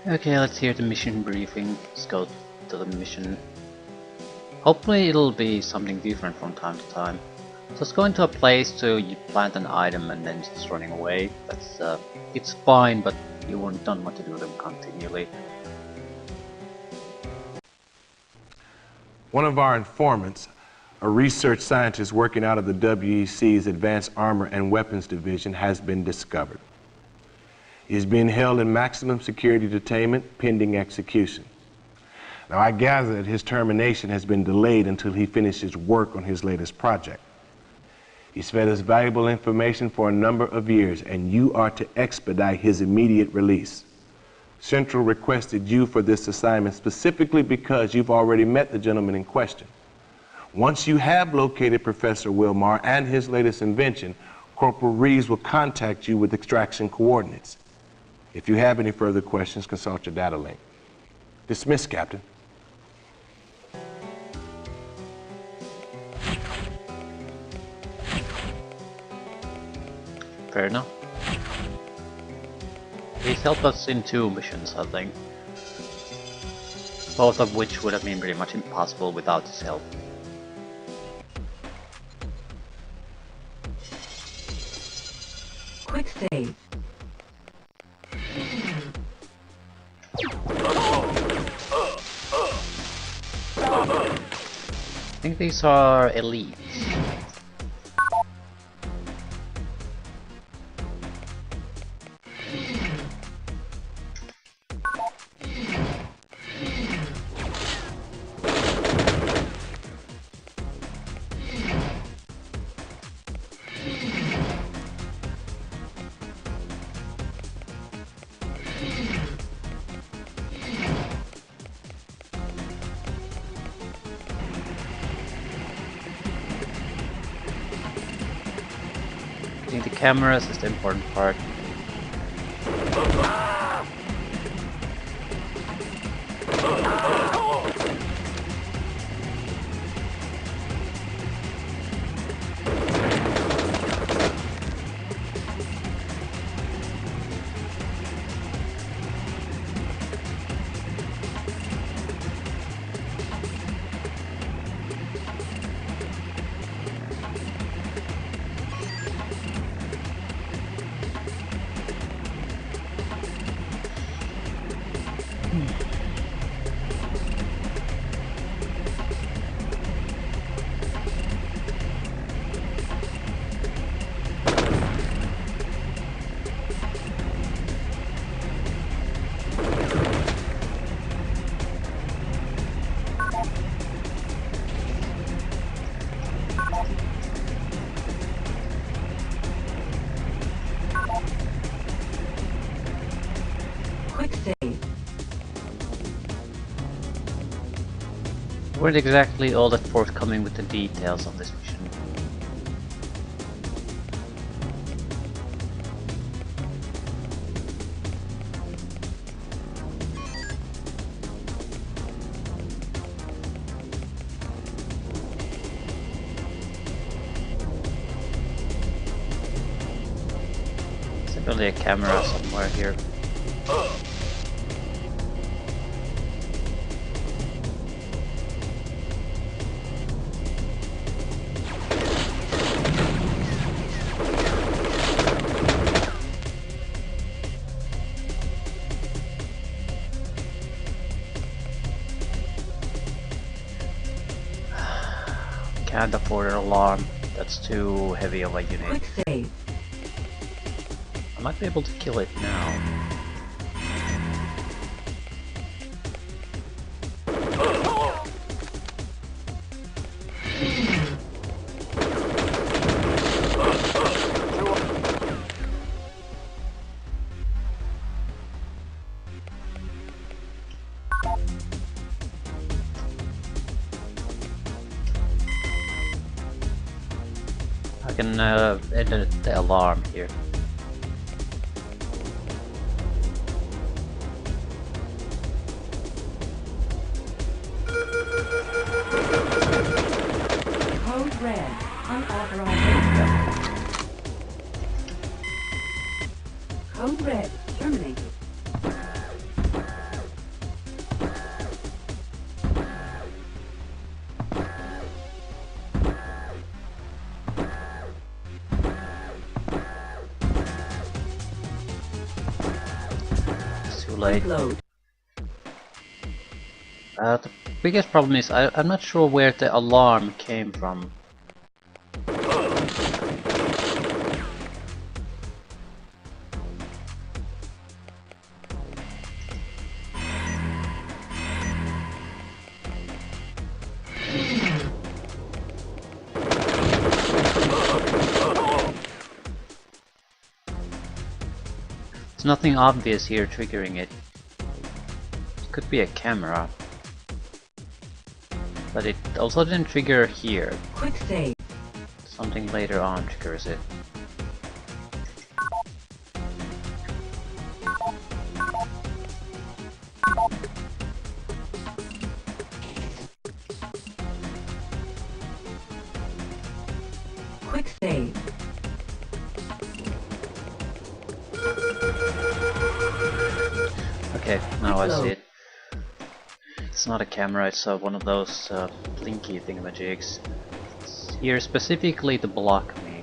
Okay, let's hear the mission briefing. Let's go to the mission. Hopefully it'll be something different from time to time. Just go into a place to you plant an item and then just running away. That's it's fine, but you don't want to do them continually. One of our informants, a research scientist working out of the WEC's Advanced Armor and Weapons Division, has been discovered. He is being held in maximum security detainment pending execution. Now, I gather that his termination has been delayed until he finishes work on his latest project. He's fed us valuable information for a number of years, and you are to expedite his immediate release. Central requested you for this assignment specifically because you've already met the gentleman in question. Once you have located Professor Wilmar and his latest invention, Corporal Reeves will contact you with extraction coordinates. If you have any further questions, consult your data link. Dismissed, Captain. Fair enough. He's helped us in 2 missions, I think. Both of which would have been pretty much impossible without his help. Quick save. I think these are elites. I think the cameras is the important part. Quick save. Weren't exactly all that forthcoming with the details of this mission. There's definitely a camera somewhere here. Can't afford an alarm. That's too heavy of a unit. Quick save. I might be able to kill it now. I can edit the alarm here. Code red. Unauthorized. Code red. Terminated. It's too late. Load. The biggest problem is I'm not sure where the alarm came from. There's nothing obvious here triggering it. It could be a camera. But it also didn't trigger here. Quick save. Something later on triggers it. Quick save. Okay, now I see it. It's not a camera, it's one of those blinky thingamajigs. It's here specifically to block me.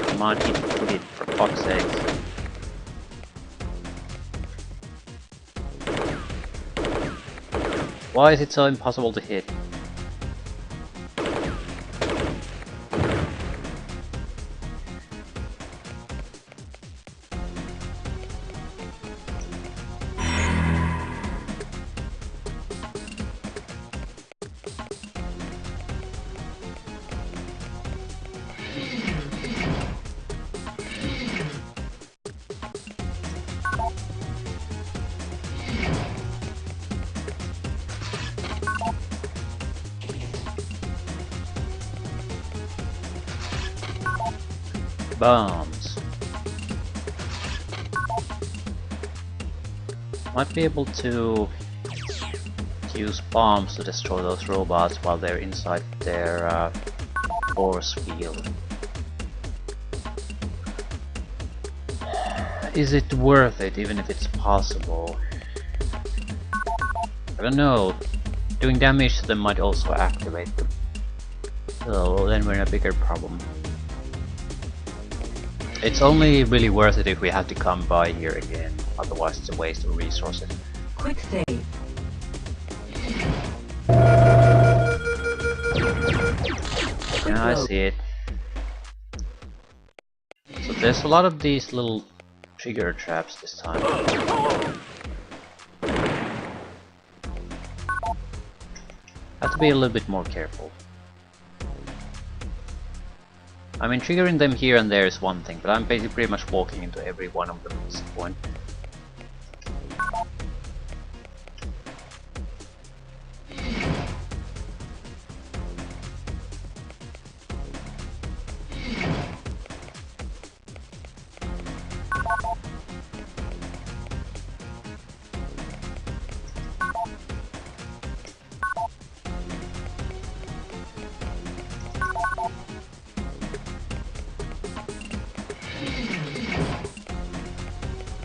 Come on, hit it for fuck's sake. Why is it so impossible to hit? Bombs. Might be able to use bombs to destroy those robots while they're inside their force field. Is it worth it, even if it's possible? I don't know. Doing damage to them might also activate them. So then we're in a bigger problem. It's only really worth it if we have to come by here again, otherwise it's a waste of resources. Quick save. Yeah, I see it. So there's a lot of these little trigger traps this time. Have to be a little bit more careful. I mean, triggering them here and there is one thing, but I'm basically pretty much walking into every one of them at this point.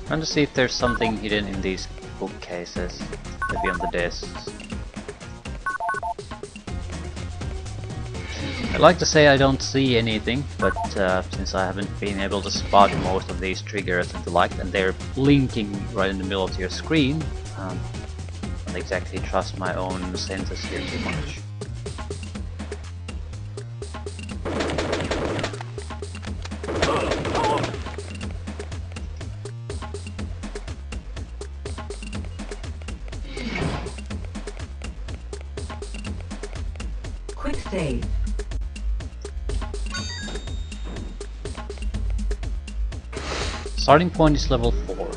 Trying to see if there's something hidden in these bookcases, maybe on the desks. I'd like to say I don't see anything, but since I haven't been able to spot most of these triggers and the like, and they're blinking right in the middle of your screen, I don't exactly trust my own senses here too much. Quick save. Starting point is level 4.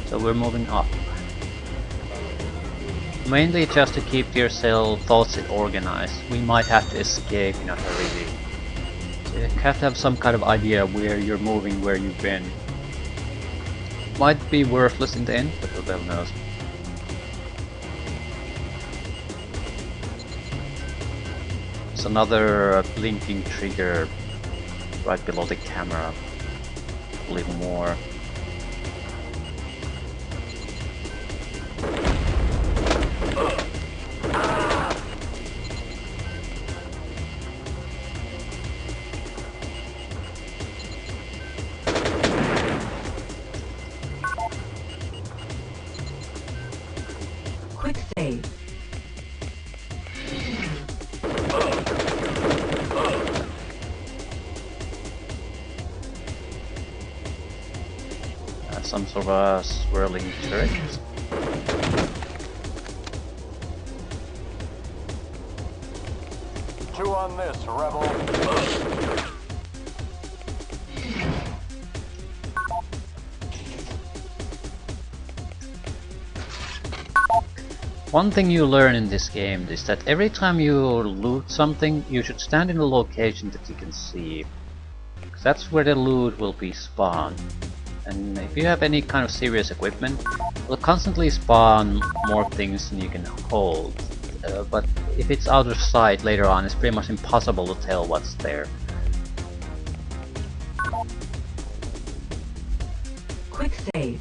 So we're moving up. Mainly just to keep your thoughts organized. We might have to escape in a hurry. You have to have some kind of idea where you're moving, where you've been. Might be worthless in the end, but who the hell knows. There's another blinking trigger right below the camera. I believe more. Quick save. Some sort of a swirling turret. Chew on this, rebel. One thing you learn in this game is that every time you loot something, you should stand in a location that you can see. 'Cause that's where the loot will be spawned. And if you have any kind of serious equipment, it will constantly spawn more things than you can hold. But if it's out of sight later on, it's pretty much impossible to tell what's there. Quick save.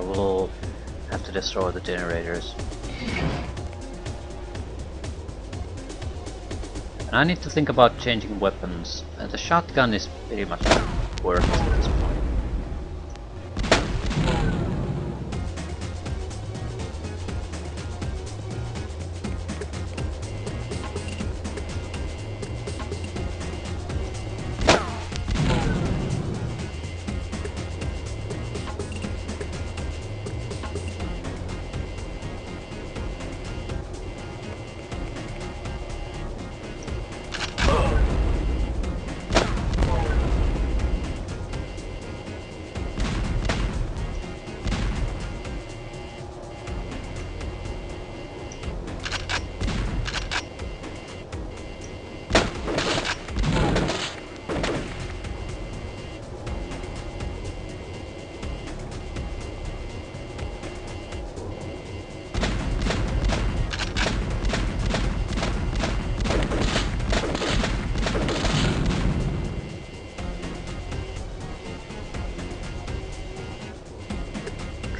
We'll have to destroy the generators. And I need to think about changing weapons. The shotgun is pretty much worthless at this point.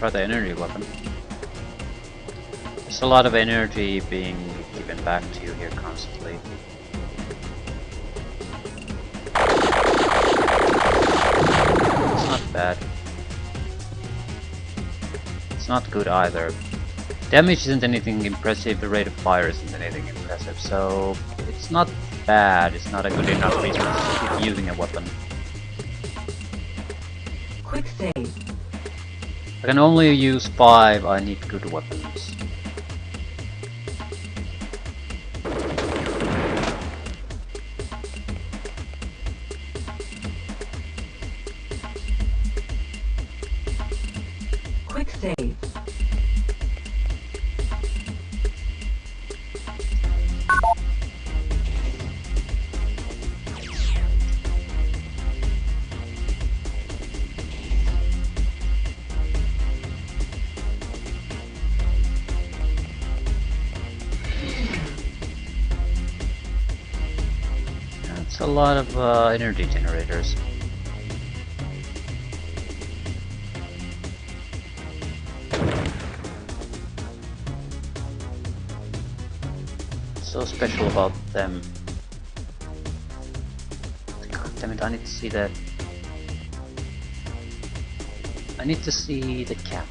Try the energy weapon. There's a lot of energy being given back to you here constantly. It's not bad. It's not good either. Damage isn't anything impressive, the rate of fire isn't anything impressive, so it's not bad. It's not a good enough reason to keep using a weapon. Quick save. I can only use 5, I need good weapons. Quick save. That's a lot of energy generators. So special about them. God damn it, I need to see that. I need to see the camera.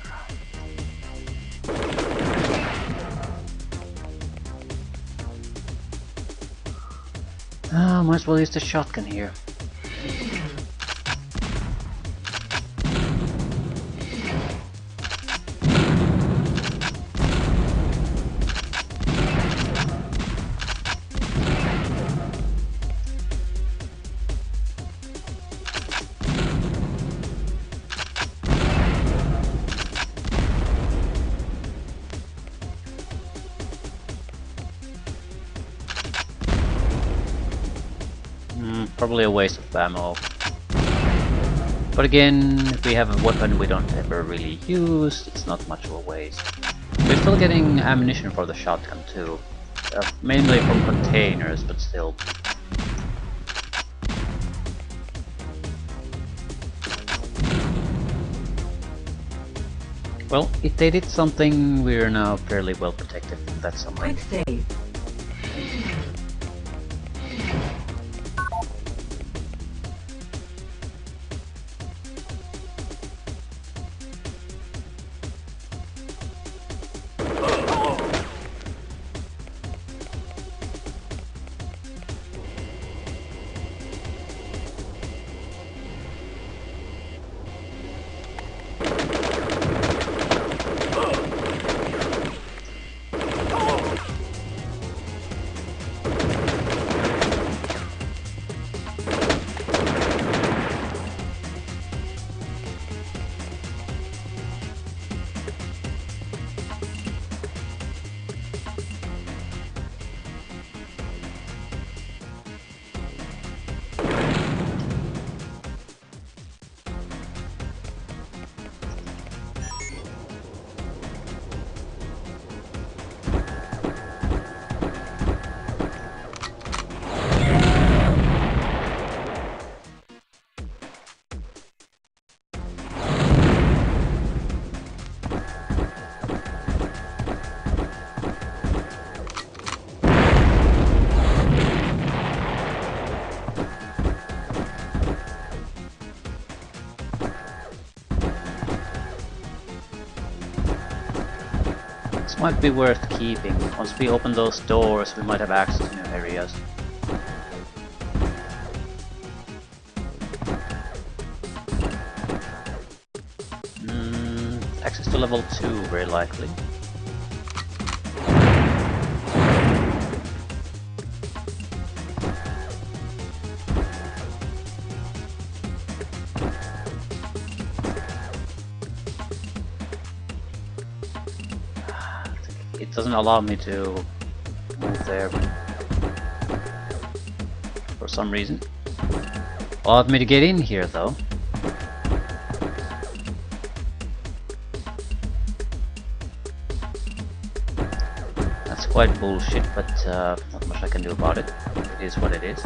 Might as well use the shotgun here. Probably a waste of ammo. But again, if we have a weapon we don't ever really use, it's not much of a waste. We're still getting ammunition for the shotgun too. Mainly from containers, but still. Well, if they did something, we're now fairly well protected from that something. Quick save. Might be worth keeping. Once we open those doors, we might have access to new areas. Access to level 2, very likely. It doesn't allow me to move there for some reason. Allowed me to get in here though. That's quite bullshit, but not much I can do about it. It is what it is.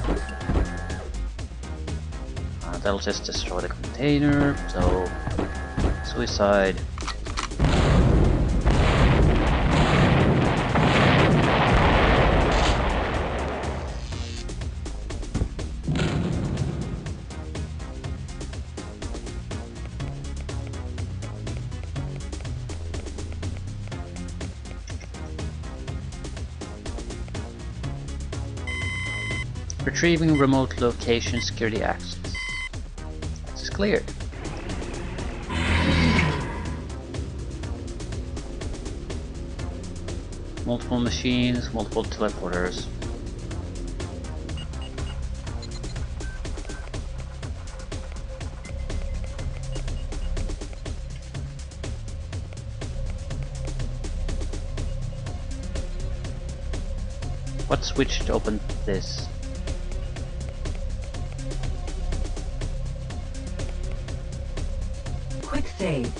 That'll just destroy the container, so suicide. Retrieving remote location security access. This is cleared. Multiple machines, multiple teleporters. What switch to open this? Quick save.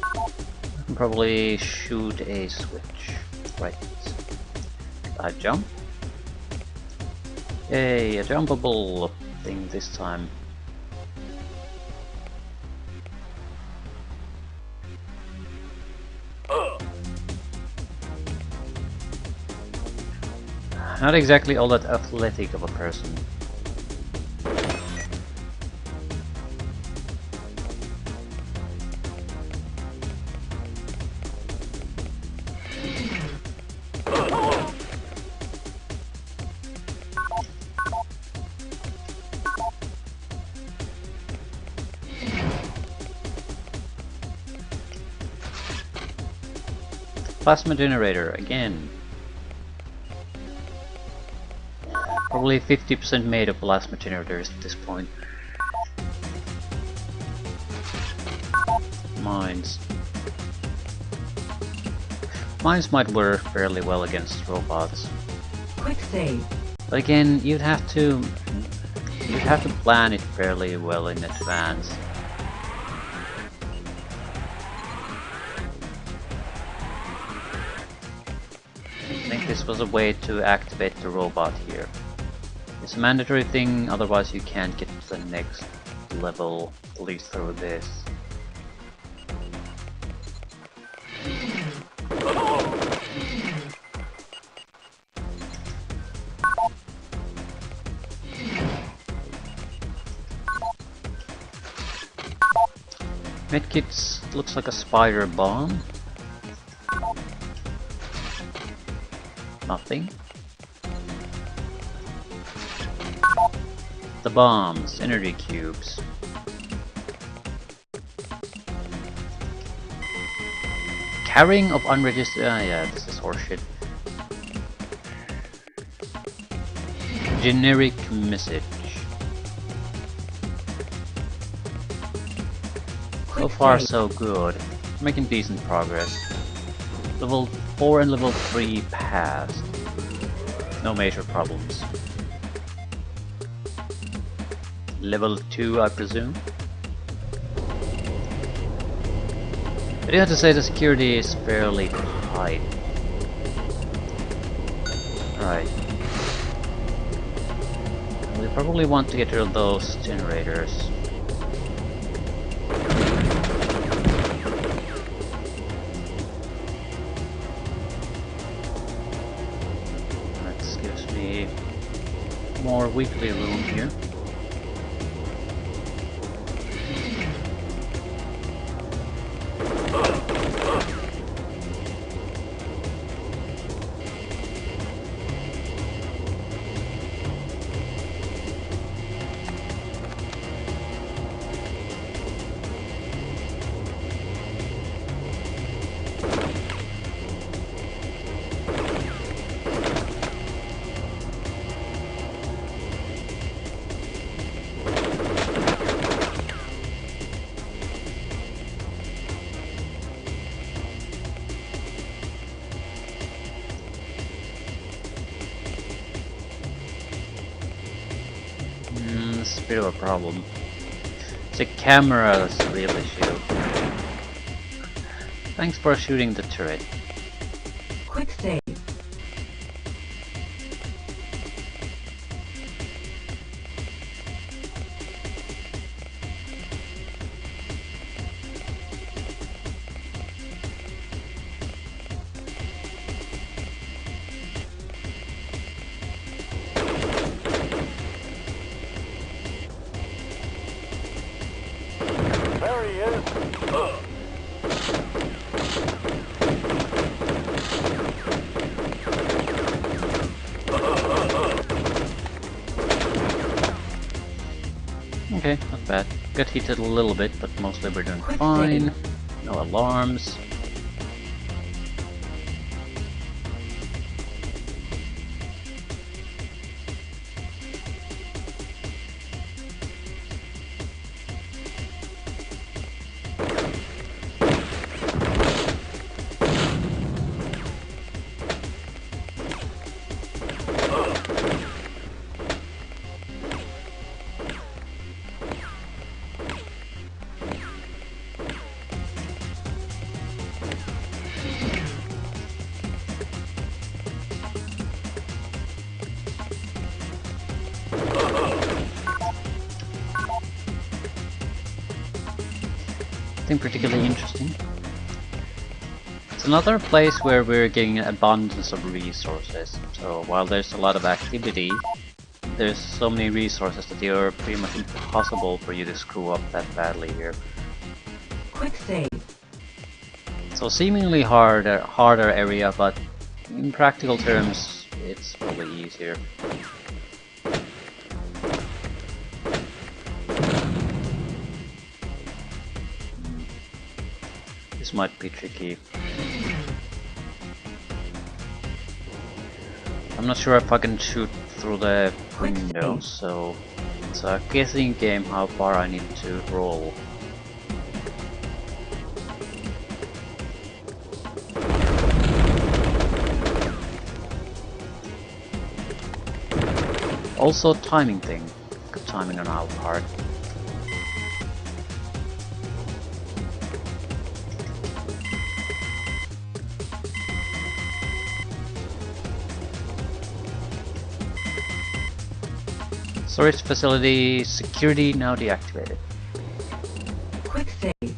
I can probably shoot a switch. Right. I jump. Yay, a jumpable thing this time. Not exactly all that athletic of a person. Plasma generator again. Probably 50% made of plasma generators at this point. mines. Mines might work fairly well against robots. Quick save. But again, you'd have to plan it fairly well in advance. I think this was a way to activate the robot here. It's a mandatory thing, otherwise you can't get to the next level, at least through this. Medkits looks like a spider bomb. Nothing. The bombs, energy cubes. Carrying of unregistered. Yeah, this is horseshit. Generic message. So far so good. Making decent progress. Level 4 and level 3 passed. No major problems. Level 2 I presume. I do have to say the security is fairly tight. Right. We probably want to get rid of those generators. That gives me more weekly room here. It's a bit of a problem. The camera's the real issue. Thanks for shooting the turret. Quick save. There he is. Okay, not bad. Got hit a little bit, but mostly we're doing fine. No alarms. Nothing particularly interesting. It's another place where we're getting an abundance of resources. So while there's a lot of activity, there's so many resources that they are pretty much impossible for you to screw up that badly here. Quick save. So seemingly harder area, but in practical terms, it's probably easier. This might be tricky. I'm not sure if I can shoot through the window, so it's a guessing game how far I need to roll. Also timing thing. Good timing on our part. Storage facility security now deactivated. Quick save.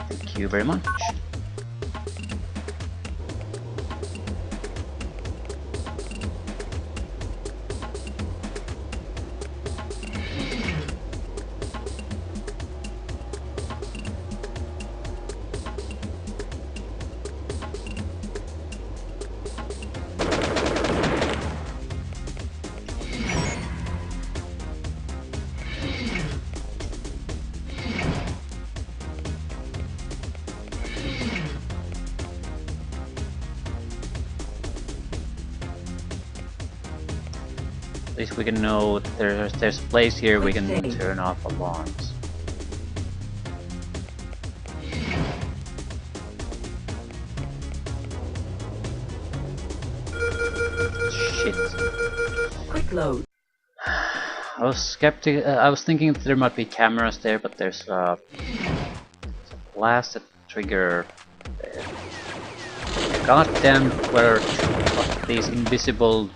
Thank you very much. At least we can know that there's a place here we can turn off alarms. Shit. Quick load. I was thinking that there might be cameras there, but there's a blasted trigger there. Goddamn, what these invisible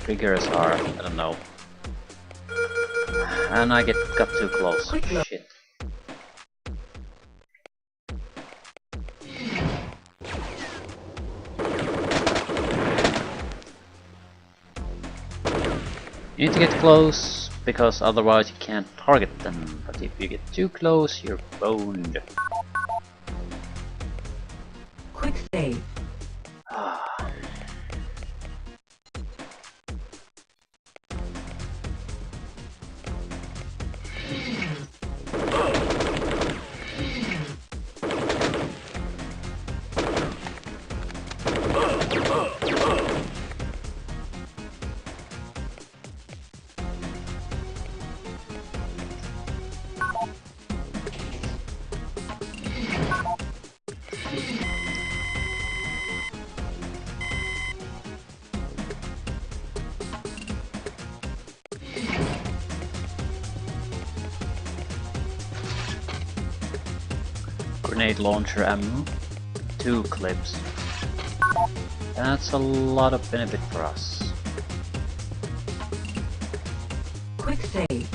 triggers are, I don't know. And I got too close. Shit. You need to get close, because otherwise you can't target them, but if you get too close, you're boned. Quick save. Grenade launcher ammo, 2 clips. That's a lot of benefit for us. Quick save.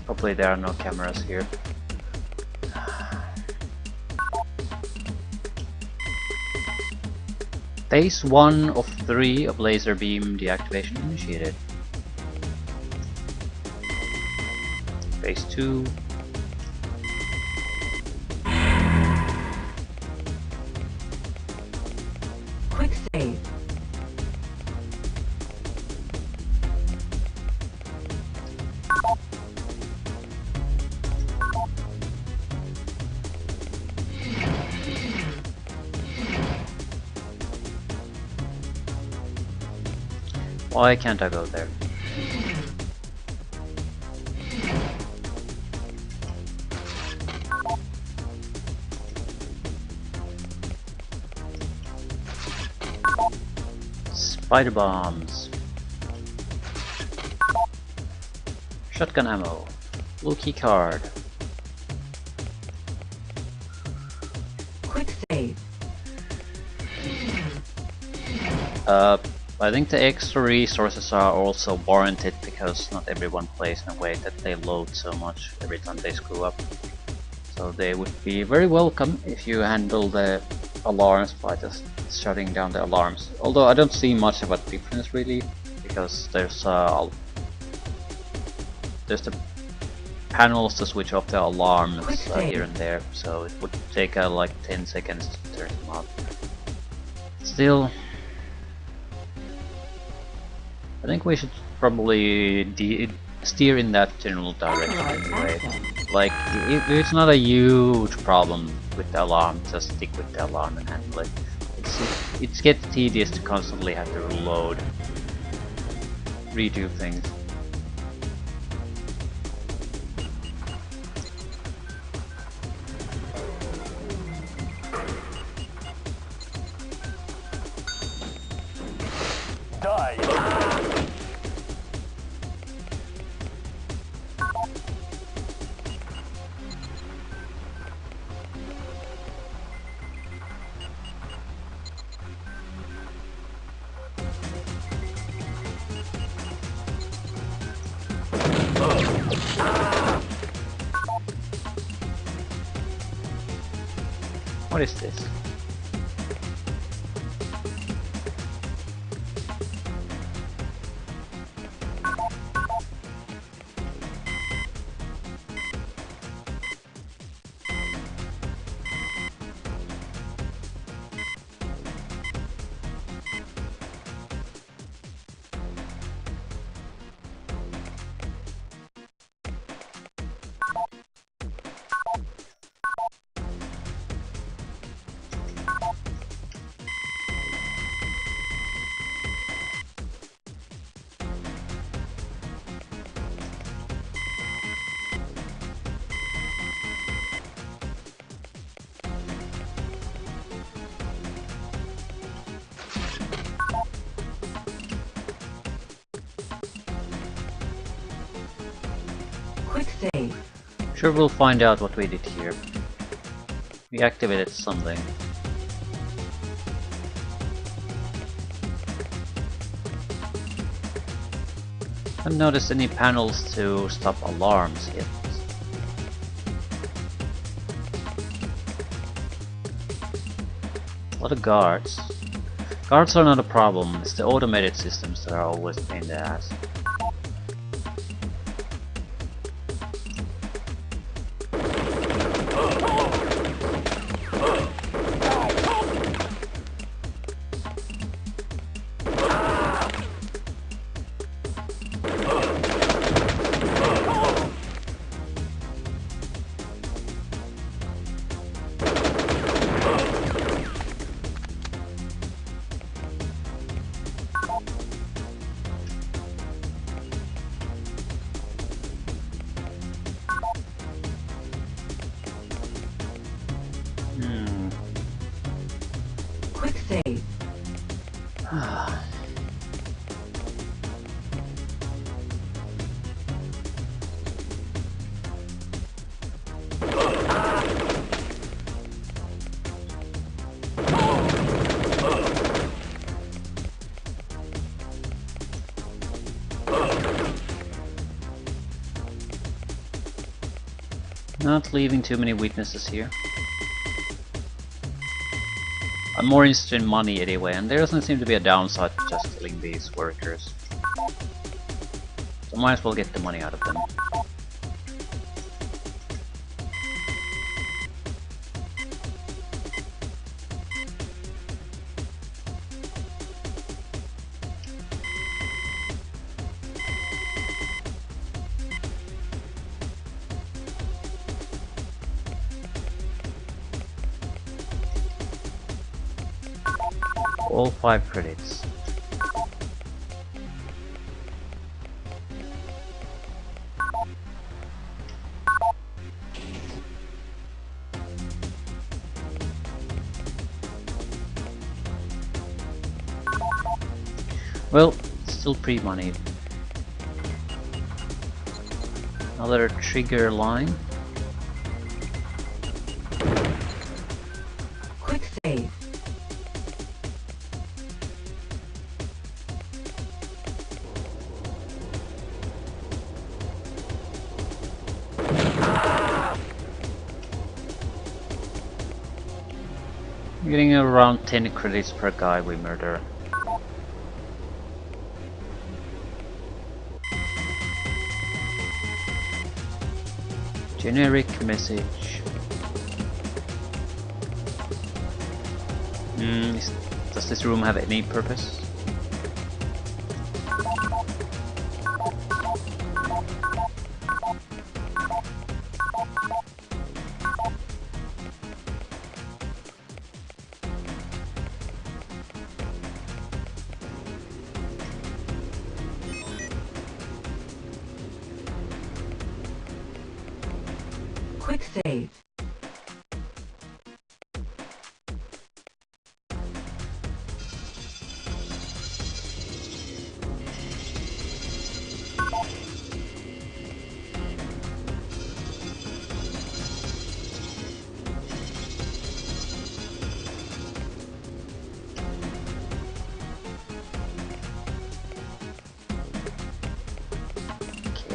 Hopefully there are no cameras here. Phase 1 of 3 of laser beam deactivation initiated. Phase 2. Quick save. Why can't I go there? Spider bombs. Shotgun ammo. Blue key card. Quick save. I think the extra resources are also warranted because not everyone plays in a way that they load so much every time they screw up. So they would be very welcome if you handle the alarms by just shutting down the alarms. Although I don't see much of a difference really, because there's the panels to switch off the alarms here and there, so it would take like 10 seconds to turn them off. Still, I think we should probably steer in that general direction anyway. Like, if it's not a huge problem with the alarm, just stick with the alarm and handle it. It gets tedious to constantly have to reload, redo things. die. What is this? Quick save. Sure, we'll find out what we did here. We activated something. Haven't noticed any panels to stop alarms yet. A lot of guards. Guards are not a problem, it's the automated systems that are always a pain in the ass. Quick save. Not leaving too many weaknesses here. I'm more interested in money anyway, and there doesn't seem to be a downside to just killing these workers. So might as well get the money out of them. All 5 credits. Well, still pre-money. Another trigger line. Quick save. I'm getting around 10 credits per guy we murder. Generic message. Does this room have any purpose? Quick save.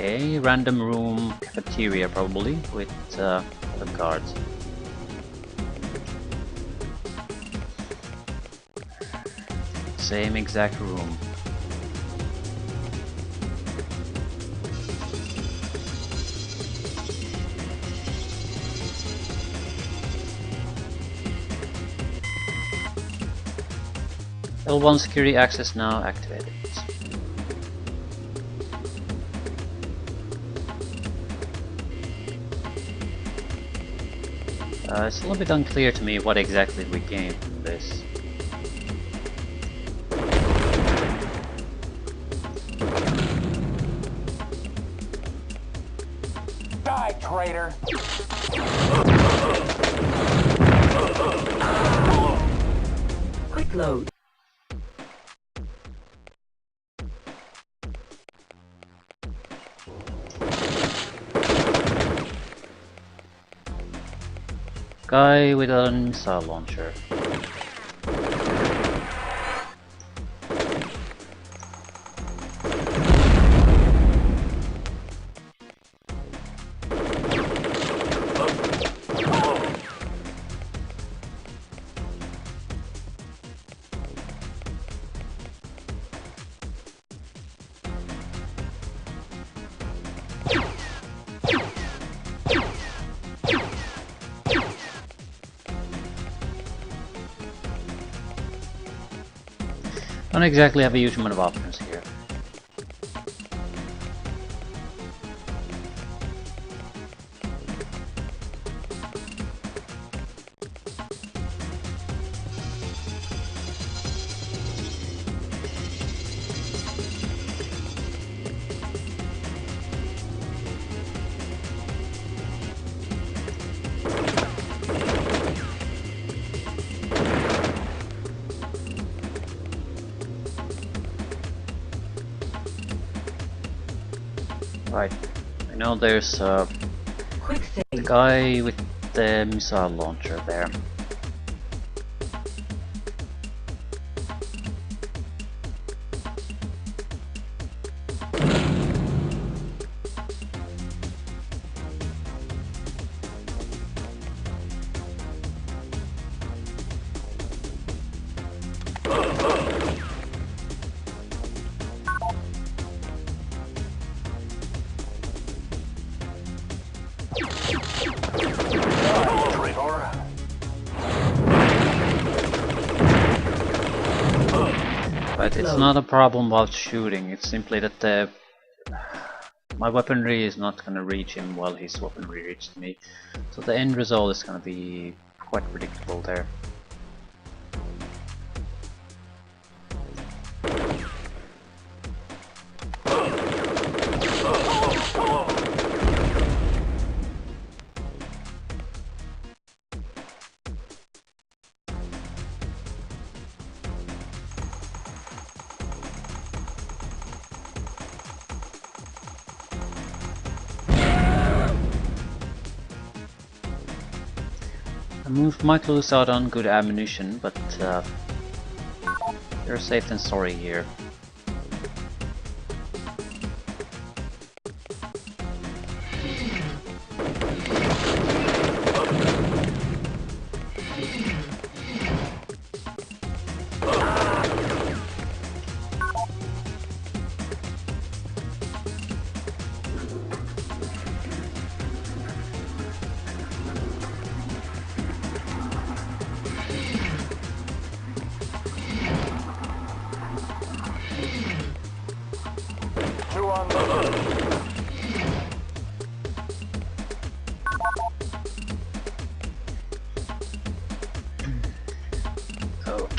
Okay, random room, cafeteria probably, with the guards. Same exact room. L1 security access now activated. It's a little bit unclear to me what exactly we gained from this. Die, traitor! Quick load. Guy with a missile launcher. Don't exactly have a huge amount of options here. Right, I know there's a Quick save. guy with the missile launcher there. But it's not a problem about shooting, it's simply that my weaponry is not gonna reach him while his weaponry reached me. So the end result is gonna be quite predictable there. Might lose out on good ammunition, but you're safe than sorry here.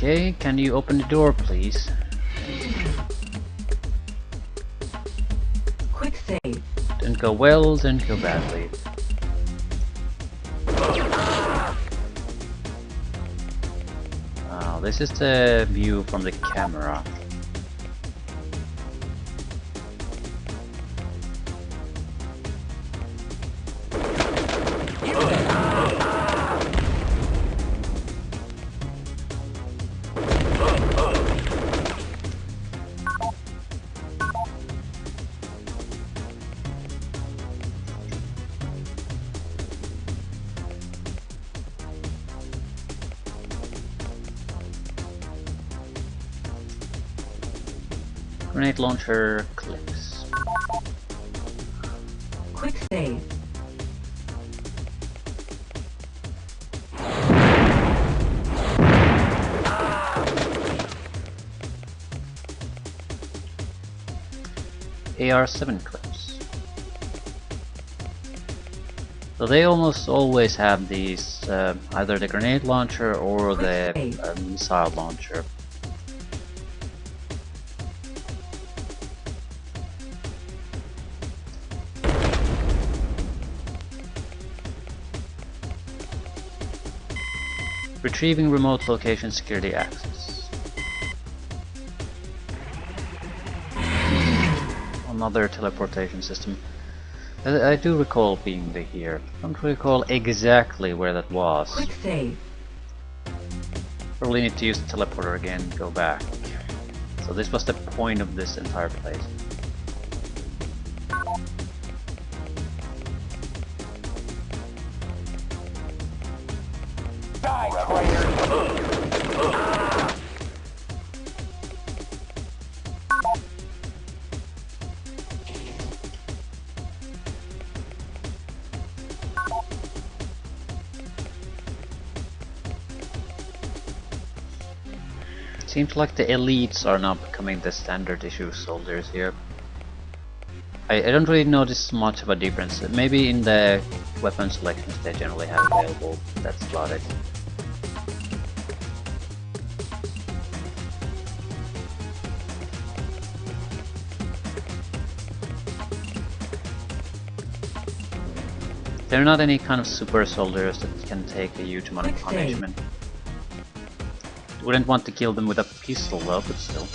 Okay, can you open the door, please? Quick save. Didn't go well, didn't go badly. This is the view from the camera. Grenade launcher clips. Quick save. AR-7 clips. So they almost always have these, either the grenade launcher or the missile launcher. Retrieving remote location security access. Another teleportation system. I do recall being here. Don't recall exactly where that was. Quick save. Probably need to use the teleporter again, go back. So this was the point of this entire place. Die, traitor! Seems like the elites are now becoming the standard issue soldiers here. I don't really notice much of a difference. Maybe in the weapon selections they generally have available, that's about it. There are not any kind of super soldiers that can take a huge amount of punishment. Wouldn't want to kill them with a pistol though, but still.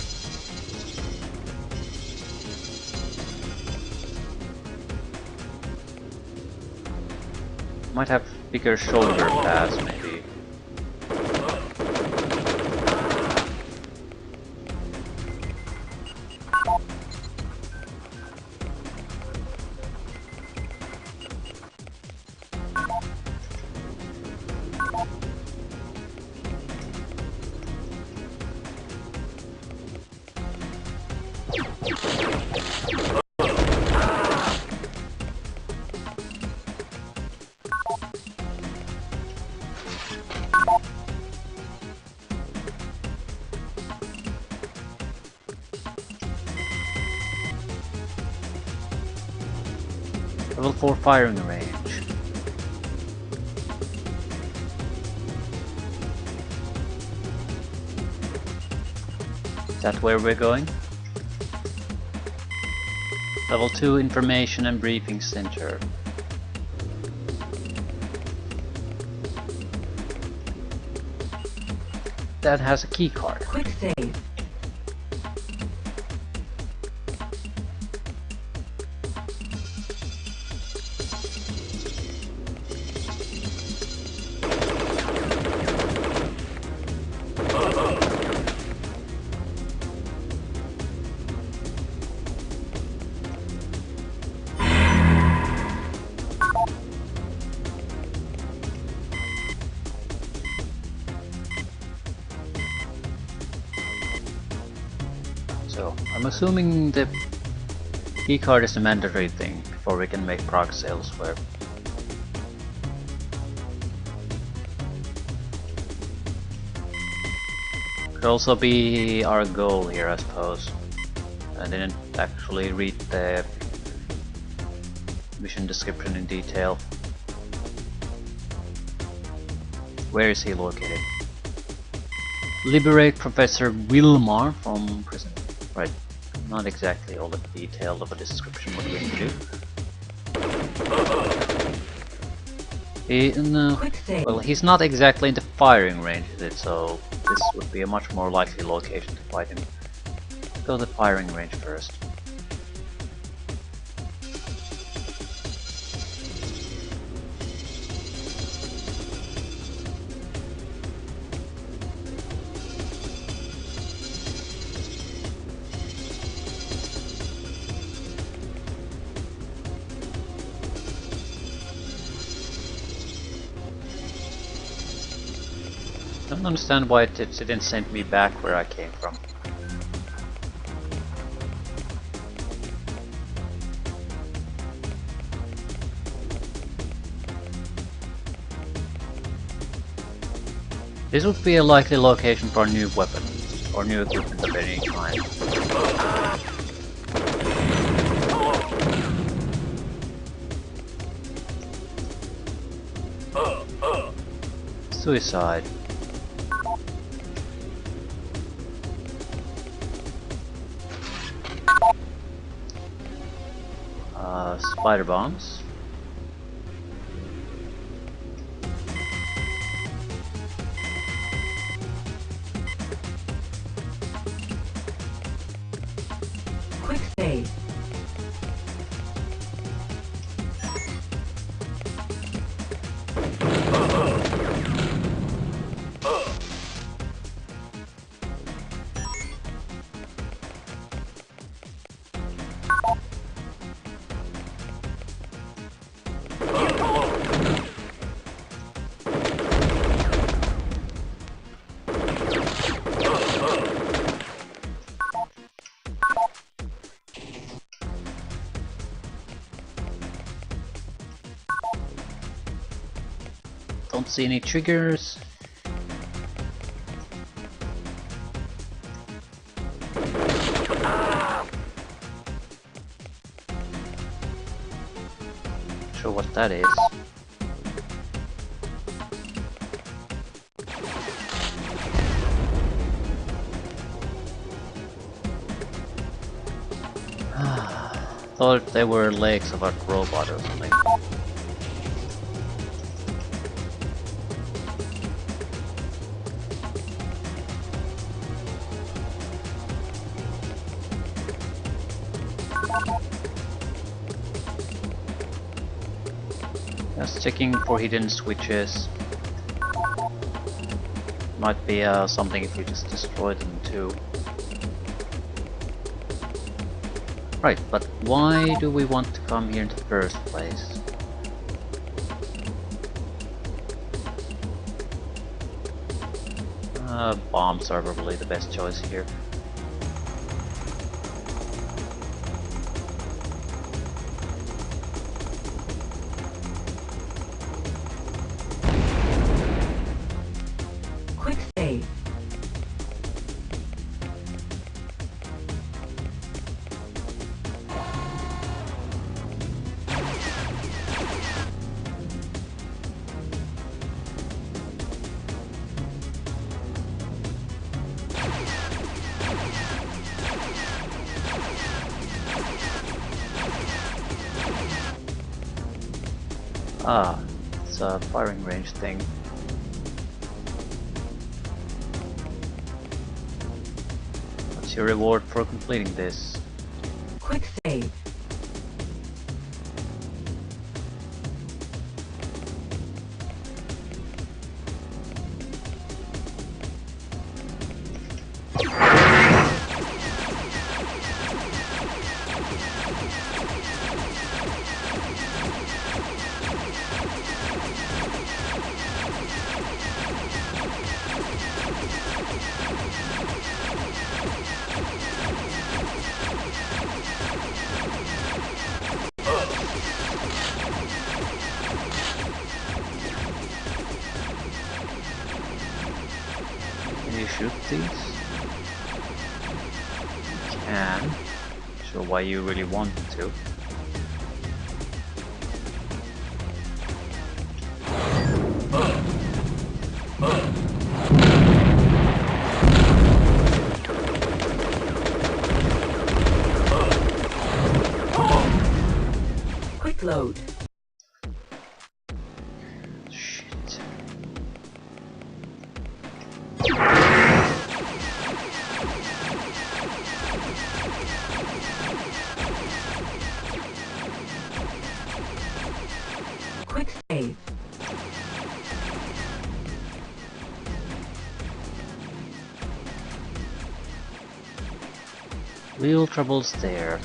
Might have bigger shoulder pads, maybe. Level 4 firing range. Is that where we're going? Level 2 information and briefing center. That has a key card. Quick save. So, I'm assuming the keycard is a mandatory thing before we can make progress elsewhere. Could also be our goal here, I suppose. I didn't actually read the mission description in detail. Where is he located? Liberate Professor Wilmar from prison. Right, not exactly all the detail of a description what we're going to do. No, well, he's not exactly in the firing range, is it? So this would be a much more likely location to fight him. Go to the firing range first. I don't understand why it didn't send me back where I came from. This would be a likely location for a new weapon, or new equipment of any kind. Suicide. Spider bombs. Quick save. Don't see any triggers. Sure what that is. Thought they were legs of a robot or something. Just checking for hidden switches. Might be something if we just destroy them too. Right, but why do we want to come here in the first place? Bombs are probably the best choice here. Quick save. Ah, it's a firing range thing. What's your reward for completing this? Quick save. Can you shoot these? You can. Sure why you really want to. Quick load. Shit. Quick save. Real troubles there.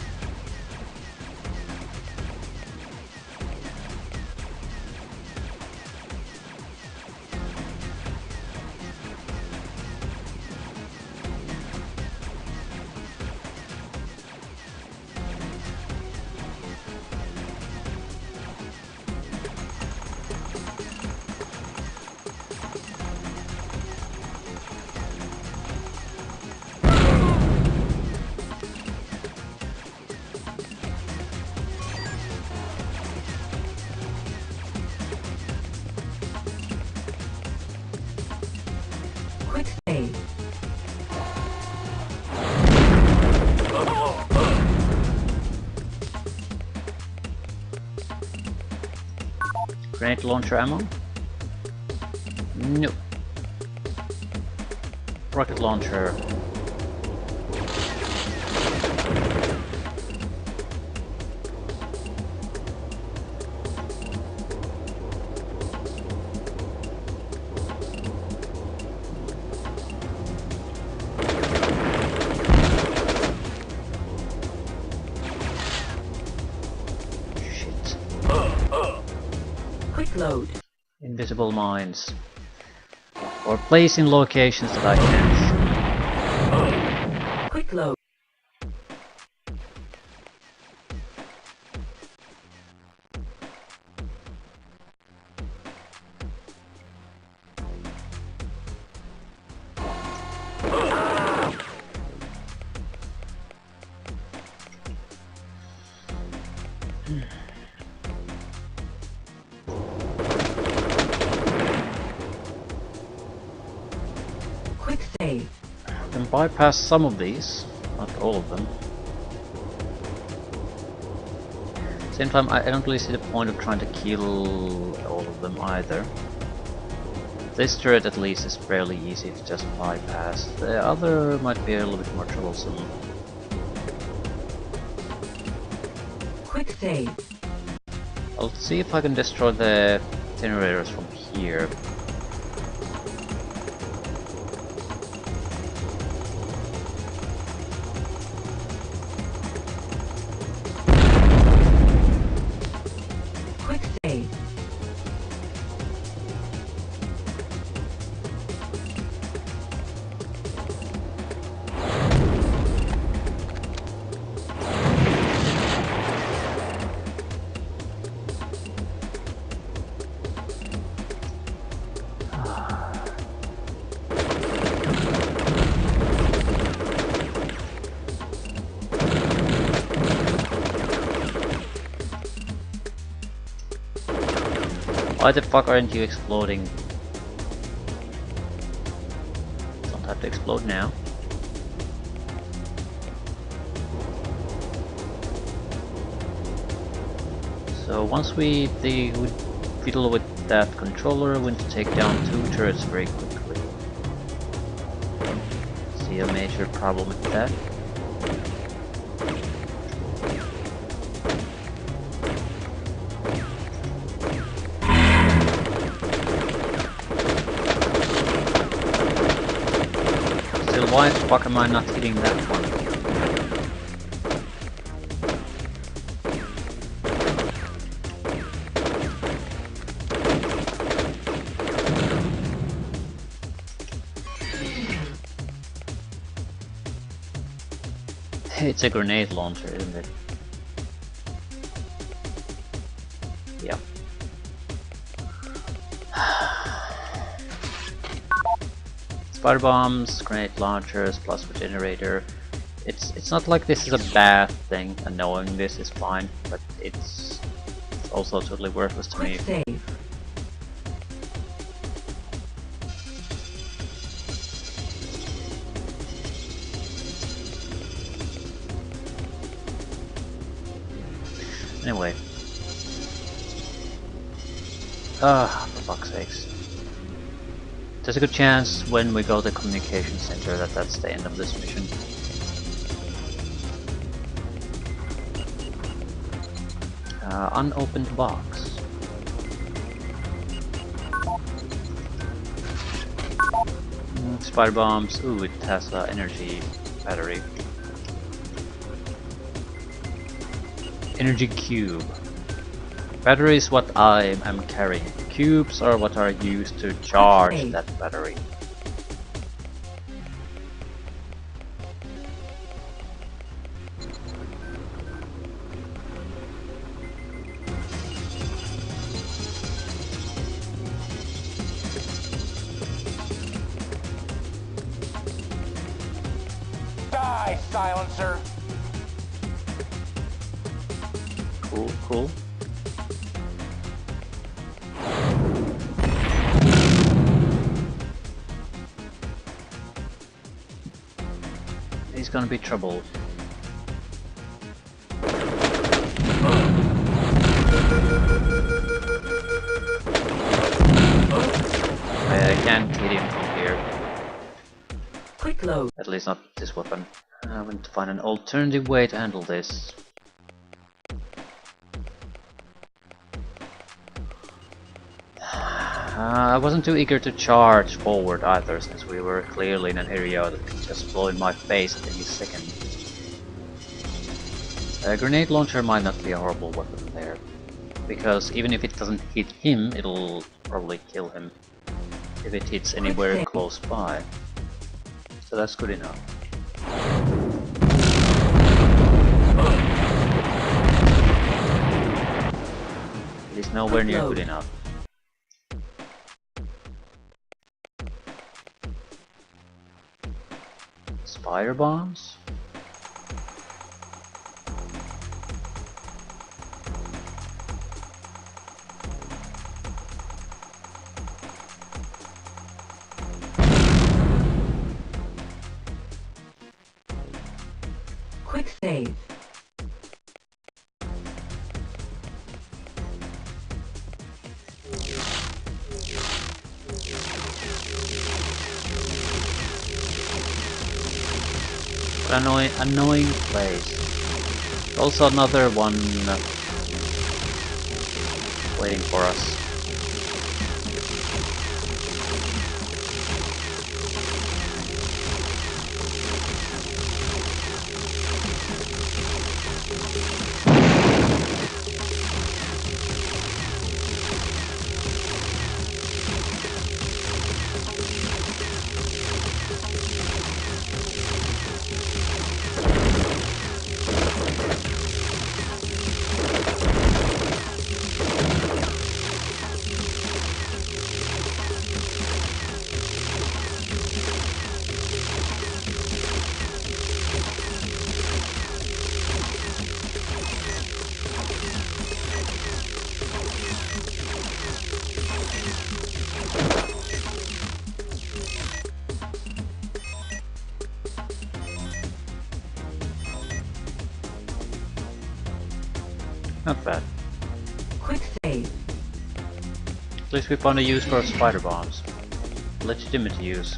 Grenade launcher ammo? Nope. Rocket launcher. Quick load. Invisible mines. Or place in locations that I can't see. Quick load. Quick save. I can bypass some of these, not all of them. Same time, I don't really see the point of trying to kill all of them either. This turret at least is fairly easy to just bypass. The other might be a little bit more troublesome. Quick save. I'll see if I can destroy the generators from here. Quick save. Why the fuck aren't you exploding? Don't have to explode now. So once we fiddle with that controller, we need to take down 2 turrets very quickly. See a major problem with that. Still, why the fuck am I not hitting that one? It's a grenade launcher, isn't it? Yeah. Spider bombs, grenade launchers, plasma generator. It's not like this is a bad thing, and knowing this is fine, but it's also totally worthless to me. Quick save. Anyway. For fuck's sakes. There's a good chance when we go to the communication center that that's the end of this mission. Unopened box. Spider bombs. Ooh, it has an energy battery. Energy cube. Battery is what I am carrying. Cubes are what are used to charge that battery. Die, silencer! Cool, cool. He's gonna be trouble. can't hit him from here. Quick load. At least not this weapon. I want to find an alternative way to handle this. I wasn't too eager to charge forward either, since we were clearly in an area that could just blow in my face at any second. A grenade launcher might not be a horrible weapon there, because even if it doesn't hit him, it'll probably kill him if it hits anywhere close by. So that's good enough. It is nowhere near good enough. Spider bombs? Quick save. Annoying place. Also another one waiting for us. Not bad. Quick save. At least we found a use for spider bombs. Legitimate use.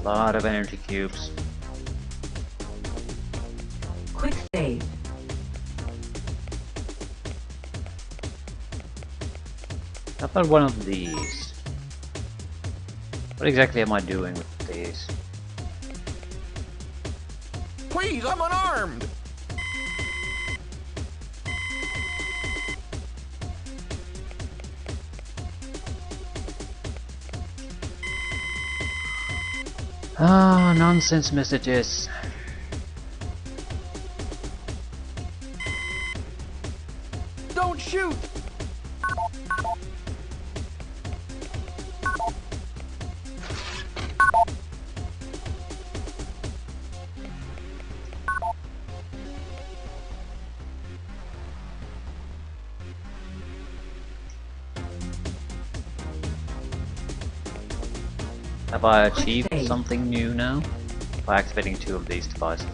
Lot of energy cubes. Quick save. How about one of these? What exactly am I doing with these? Please, I'm unarmed! Ah, nonsense messages. Don't shoot! Have I achieved something new now? By activating 2 of these devices.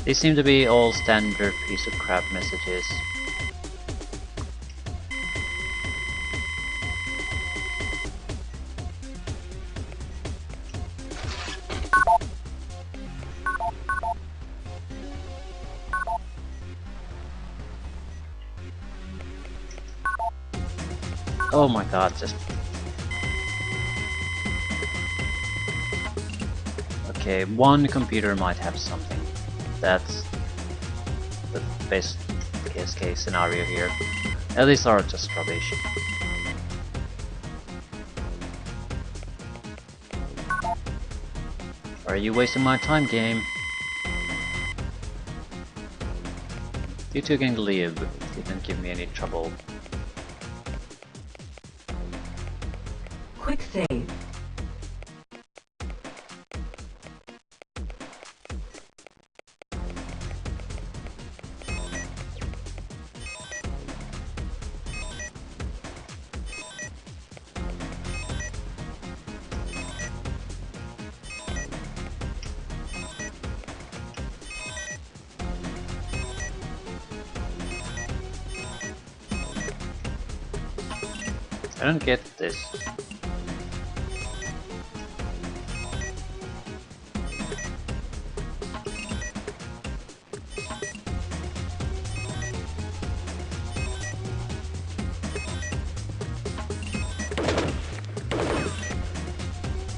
These seem to be all standard piece of crap messages. Oh my god, just... Okay, one computer might have something. That's the best case scenario here. At least are just rubbish. Are you wasting my time, game? You two can live. Didn't give me any trouble. Quick save. I don't get this.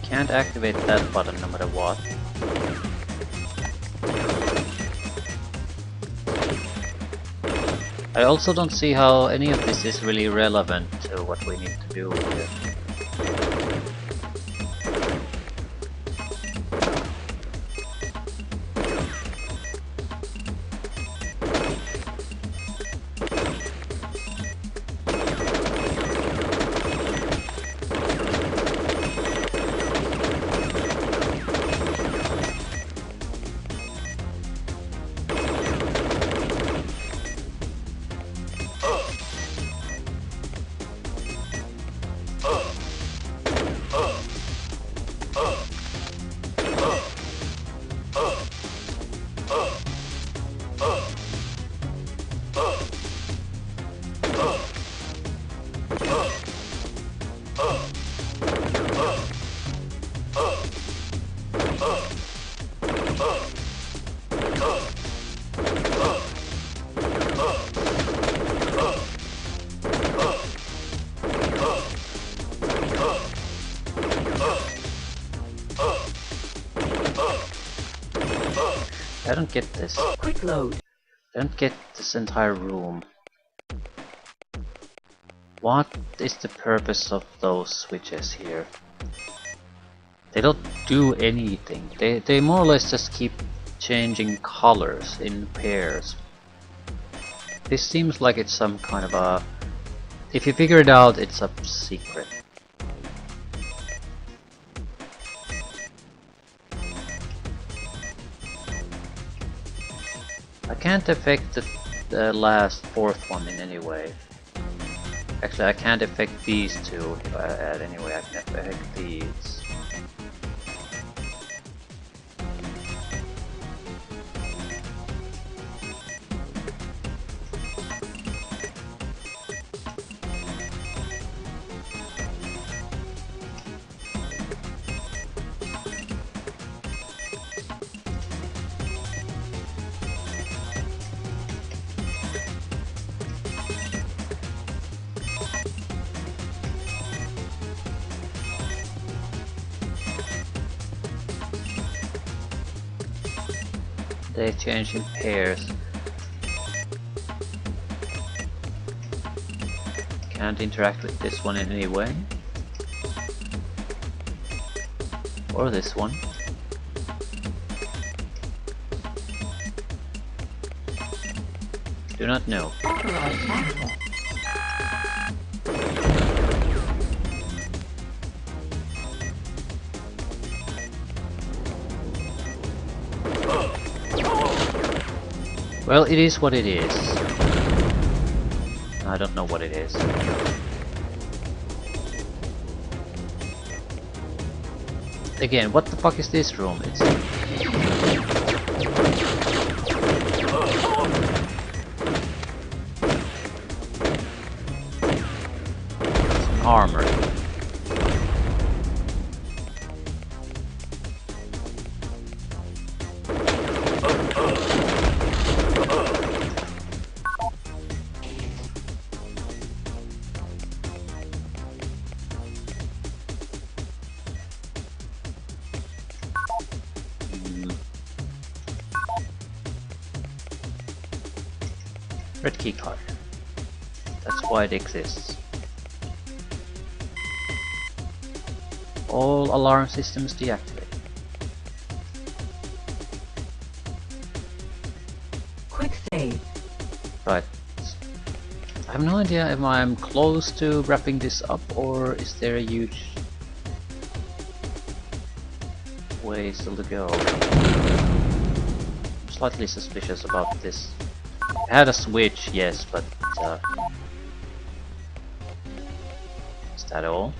Can't activate that button no matter what. I also don't see how any of this is really relevant to what we need to do here. I don't get this. Quick load. I don't get this entire room. What is the purpose of those switches here? They don't do anything. They more or less just keep changing colors in pairs. This seems like it's some kind of a... If you figure it out, it's a secret. I can't affect the last fourth one in any way. Actually, I can't affect these two if I add anyway. I can affect these. They change in pairs. Can't interact with this one in any way. Or this one. Do not know. Authorized access. Well, it is what it is. I don't know what it is. Again, what the fuck is this room? It's an armor. Red key card. That's why it exists. All alarm systems deactivated. Quick save. Right. I have no idea if I'm close to wrapping this up or is there a huge way still to go. I'm slightly suspicious about this. I had a switch, yes, but is that all?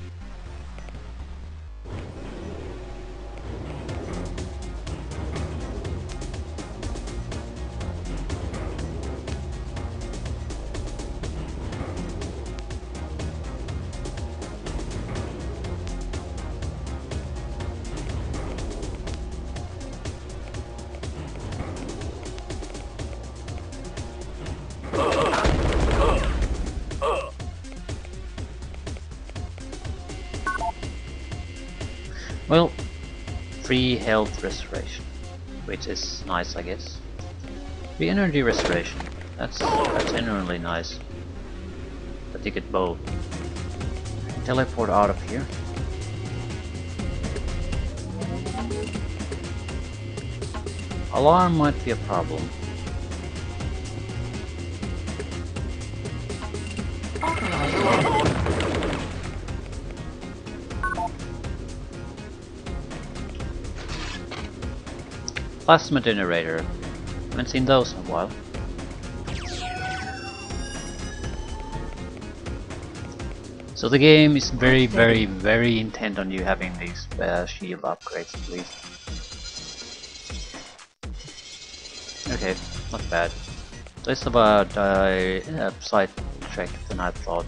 Well, free health restoration, which is nice, I guess. Free energy restoration, that's genuinely nice. But you get both. Teleport out of here. Alarm might be a problem. Plasma generator. Haven't seen those in a while. So the game is very intent on you having these shield upgrades at least. Okay, not bad. Less of a side track than I thought.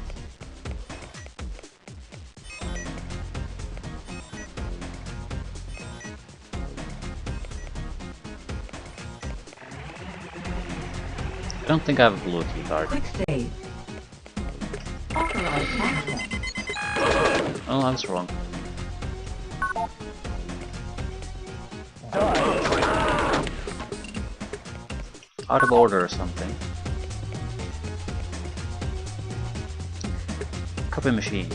I don't think I have a blue key card. Quick save. Authorized access. Oh, I was wrong. Out of order or something. Copy machine.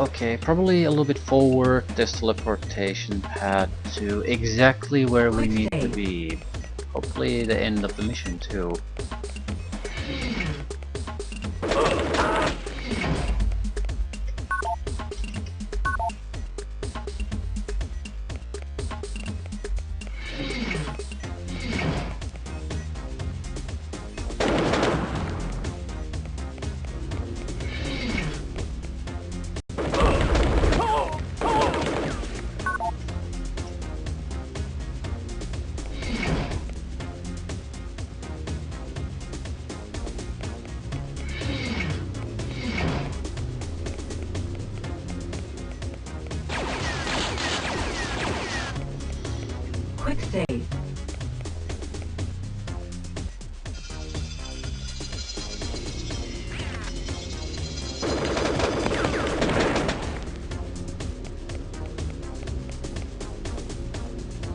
Okay, probably a little bit forward this teleportation pad to exactly where we need to be. Hopefully the end of the mission too. Quick save.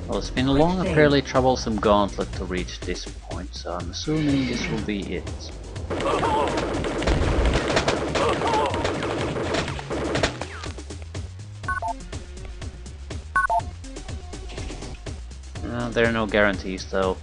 Well, it's been a long and fairly troublesome gauntlet to reach this point, so I'm assuming this will be it. There are no guarantees though.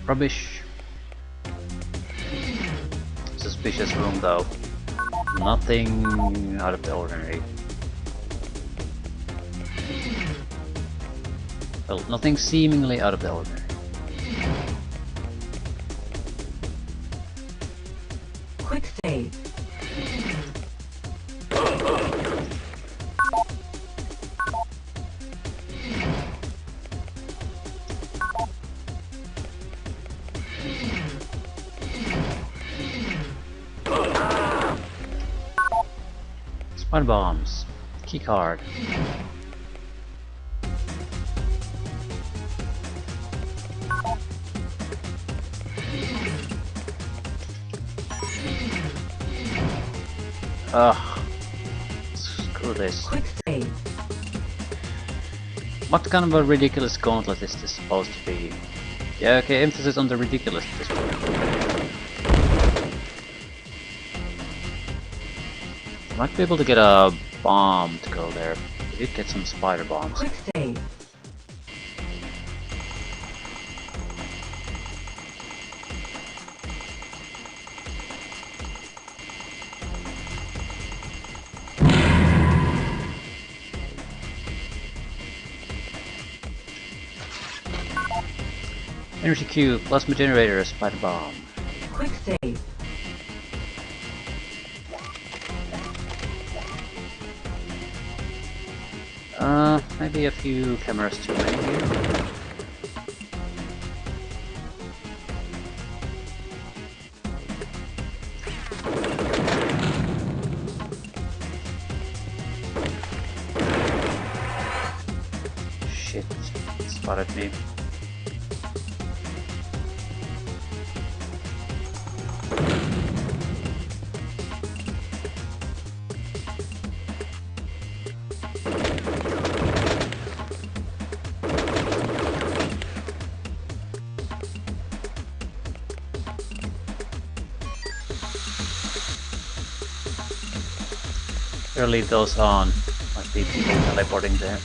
Rubbish. Suspicious room though. Nothing out of the ordinary. Well, nothing seemingly out of the ordinary. Quick save. One bombs. Key card. Ugh. Screw this. Quick save. What kind of a ridiculous gauntlet is this supposed to be? Yeah, okay, emphasis on the ridiculous at this point. Might be able to get a bomb to go there. We did get some spider bombs. Quick save. Energy cube, plasma generator, spider bomb. Quick save. Maybe a few cameras too many here. Shit, spotted me. Better leave those on. Might be people teleporting there.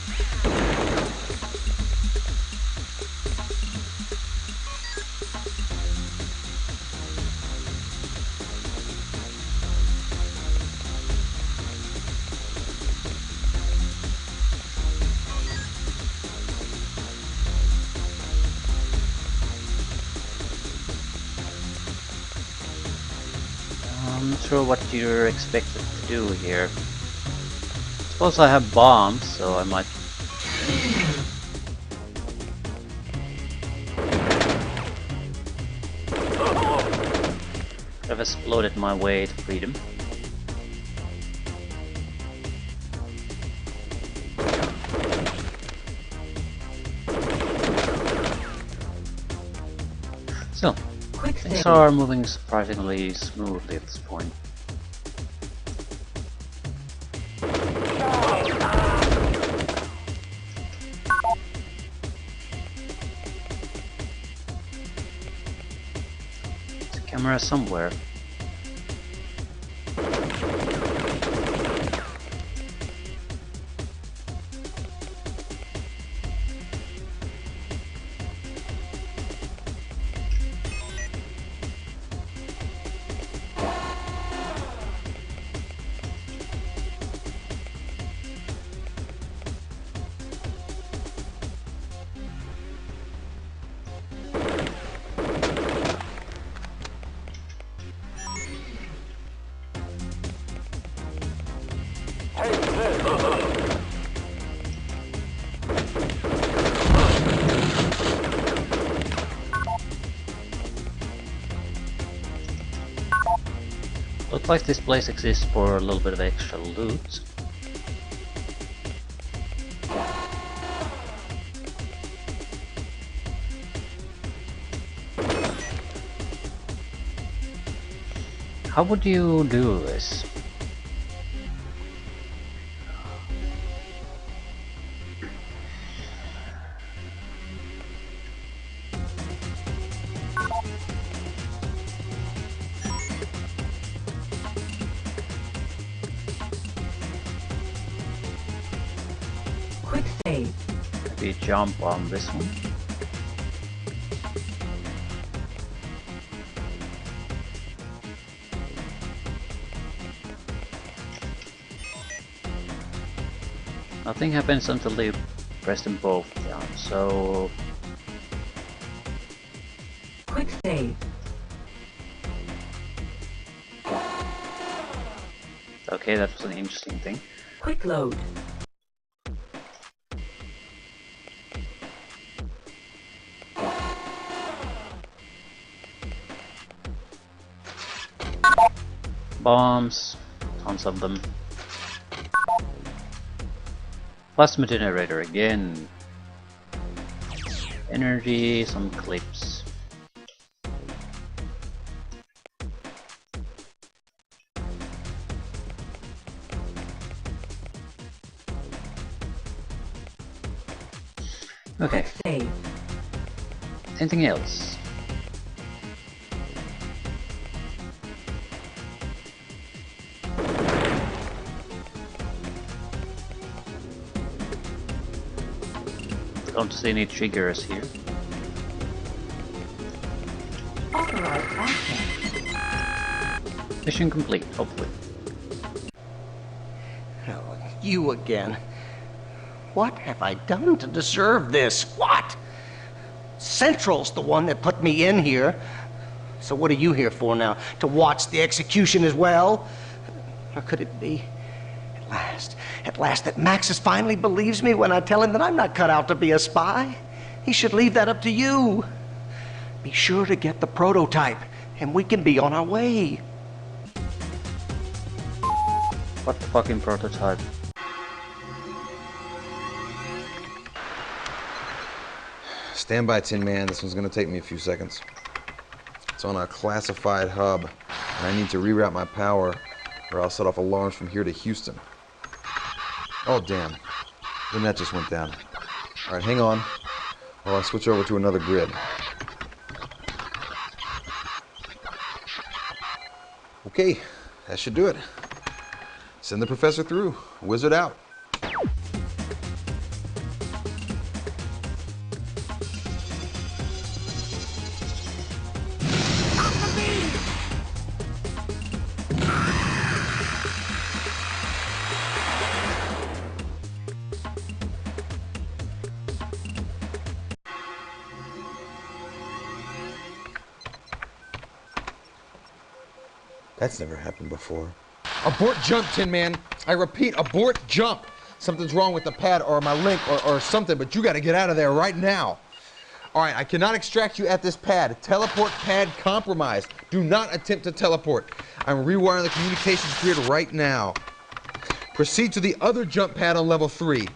I'm not sure what you're expected to do here. Suppose I have bombs, so I might... Could have exploded my way to freedom. So, Quick things save. are moving surprisingly smoothly at this point. Camera somewhere. Looks like this place exists for a little bit of extra loot. How would you do this? Quick save. Maybe jump on this one. Nothing happens until they press them both down, so... Quick save. Okay, that was an interesting thing. Quick load. Bombs, tons of them. Plasma generator again. Energy, some clips. Okay. Quick save. Anything else? Don't see any triggers here. Authorized access. Mission complete, hopefully. Oh, you again. What have I done to deserve this? What? Central's the one that put me in here. So what are you here for now? To watch the execution as well? Or could it be, at last that Maxis finally believes me when I tell him that I'm not cut out to be a spy? He should leave that up to you. Be sure to get the prototype, and we can be on our way. What fucking prototype? Stand by, Tin Man. This one's gonna take me a few seconds. It's on a classified hub, and I need to reroute my power, or I'll set off alarms from here to Houston. Oh, damn. The net just went down. Alright, hang on, while I switch over to another grid. Okay, that should do it. Send the professor through. Wizard out. That's never happened before. Abort jump, Tin Man. I repeat, abort jump. Something's wrong with the pad or my link or something, but you gotta get out of there right now. All right, I cannot extract you at this pad. Teleport pad compromised. Do not attempt to teleport. I'm rewiring the communications grid right now. Proceed to the other jump pad on level 3.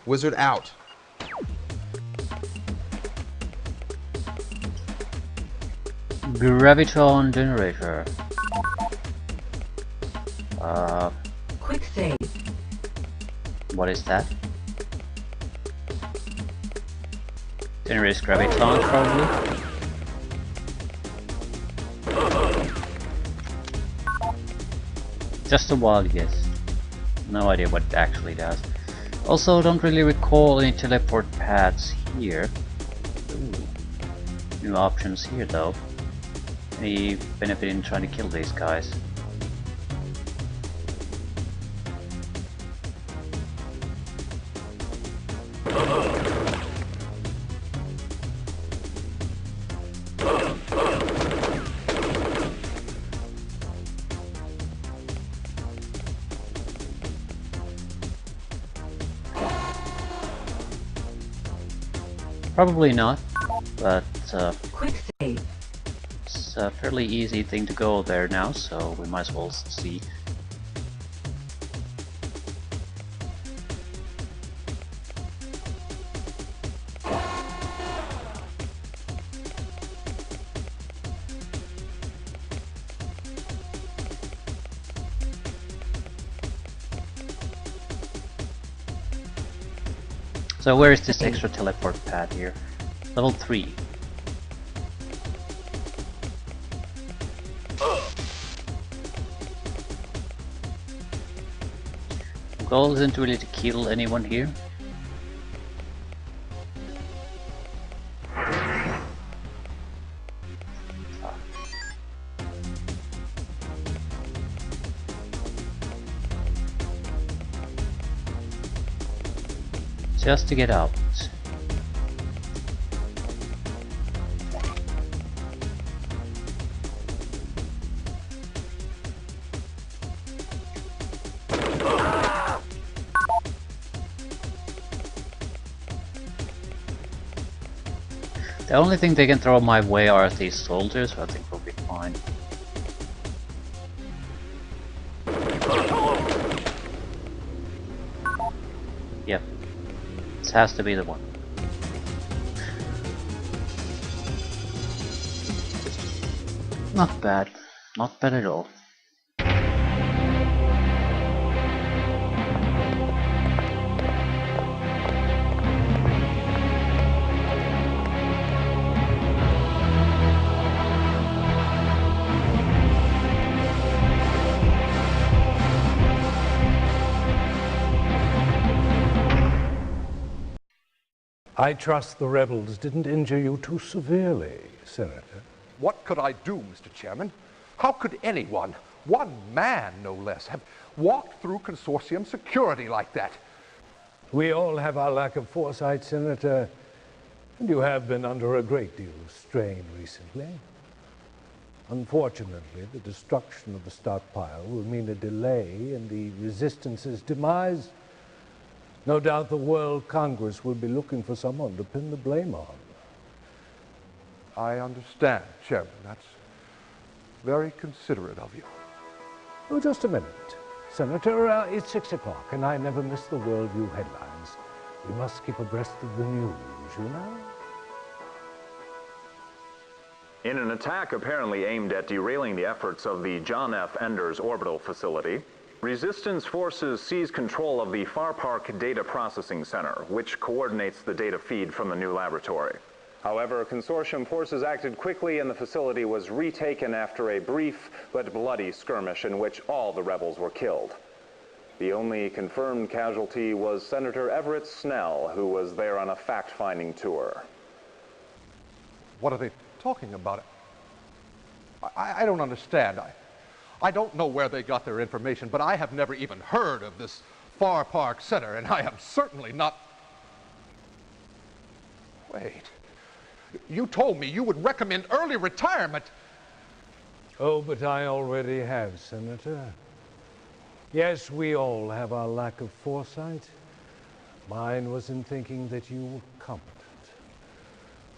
Wizard out. Graviton generator. Quick save. What is that? Generates graviton, probably. Just a wild guess. No idea what it actually does. Also, don't really recall any teleport pads here. Ooh. New options here though. Any benefit in trying to kill these guys? Probably not, but Quick save. it's a fairly easy thing to go there now, so we might as well see. So where is this extra teleport pad here? Level 3. The goal isn't really to kill anyone here. Just to get out. The only thing they can throw my way are these soldiers, so I think we'll be fine. Yep. This has to be the one. Not bad. Not bad at all. I trust the rebels didn't injure you too severely, Senator. What could I do, Mr. Chairman? How could anyone, one man no less, have walked through consortium security like that? We all have our lack of foresight, Senator, and you have been under a great deal of strain recently. Unfortunately, the destruction of the stockpile will mean a delay in the Resistance's demise. No doubt the World Congress will be looking for someone to pin the blame on. I understand, Chairman. That's very considerate of you. Oh, just a minute. Senator, it's 6 o'clock, and I never miss the worldview headlines. We must keep abreast of the news, you know? In an attack apparently aimed at derailing the efforts of the John F. Enders orbital facility, Resistance forces seized control of the Far Park Data Processing Center, which coordinates the data feed from the new laboratory. However, consortium forces acted quickly and the facility was retaken after a brief but bloody skirmish in which all the rebels were killed. The only confirmed casualty was Senator Everett Snell, who was there on a fact-finding tour. What are they talking about? I don't understand. I don't know where they got their information, but I have never even heard of this Far Park Center, and I am certainly not... Wait. You told me you would recommend early retirement. Oh, but I already have, Senator. Yes, we all have our lack of foresight. Mine was in thinking that you were competent.